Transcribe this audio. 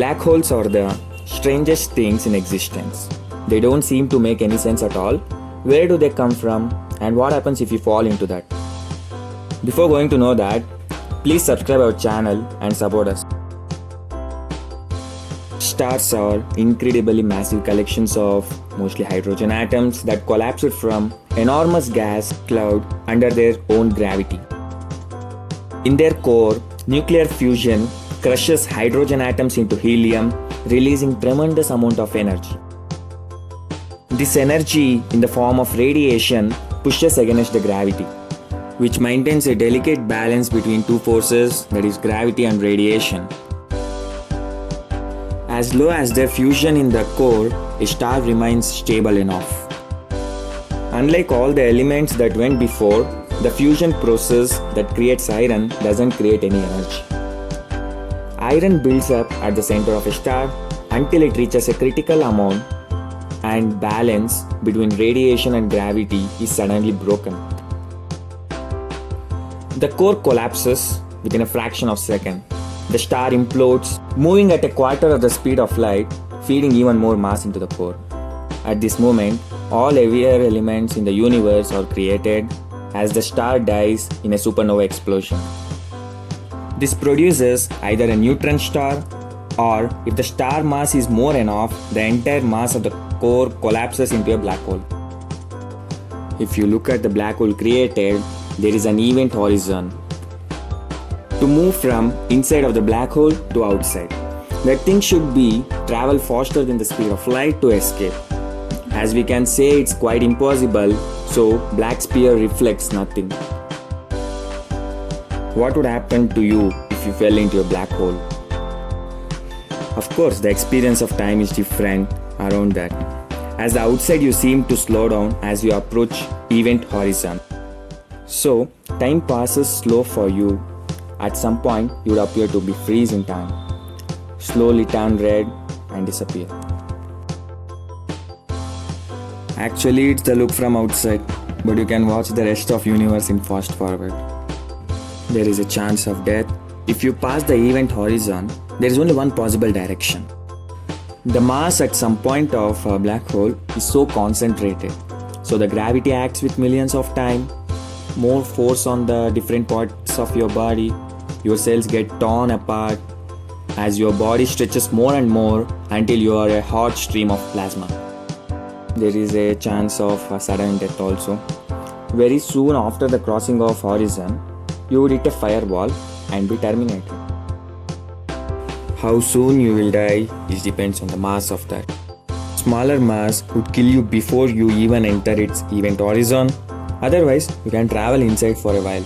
Black holes are the strangest things in existence. They don't seem to make any sense at all. Where do they come from, and what happens if you fall into that? Before going to know that, please subscribe our channel and support us. Stars are incredibly massive collections of mostly hydrogen atoms that collapsed from enormous gas cloud under their own gravity. In their core, nuclear fusion crushes hydrogen atoms into helium, releasing tremendous amount of energy. This energy in the form of radiation pushes against the gravity, which maintains a delicate balance between two forces, that is gravity and radiation. As low as their fusion in the core, a star remains stable enough. Unlike all the elements that went before, the fusion process that creates iron doesn't create any energy. Iron builds up at the center of a star until it reaches a critical amount, and balance between radiation and gravity is suddenly broken. The core collapses within a fraction of a second. The star implodes, moving at a quarter of the speed of light, feeding even more mass into the core. At this moment, all heavier elements in the universe are created as the star dies in a supernova explosion. This produces either a neutron star, or if the star mass is more enough, the entire mass of the core collapses into a black hole. If you look at the black hole created, there is an event horizon. To move from inside of the black hole to outside, that thing should be travel faster than the speed of light to escape. As we can say, it's quite impossible, so black sphere reflects nothing. What would happen to you if you fell into a black hole? Of course, the experience of time is different around that. As the outside, you seem to slow down as you approach event horizon. So, time passes slow for you. At some point, you would appear to be freeze in time, slowly turn red and disappear. Actually, it's the look from outside, but you can watch the rest of universe in fast forward. There is a chance of death. If you pass the event horizon, there is only one possible direction. The mass at some point of a black hole is so concentrated, so the gravity acts with millions of time, more force on the different parts of your body. Your cells get torn apart as your body stretches more and more until you are a hot stream of plasma. There is a chance of a sudden death also. Very soon after the crossing of horizon, you would hit a fireball and be terminated. How soon you will die is depends on the mass of that. Smaller mass would kill you before you even enter its event horizon. Otherwise, you can travel inside for a while.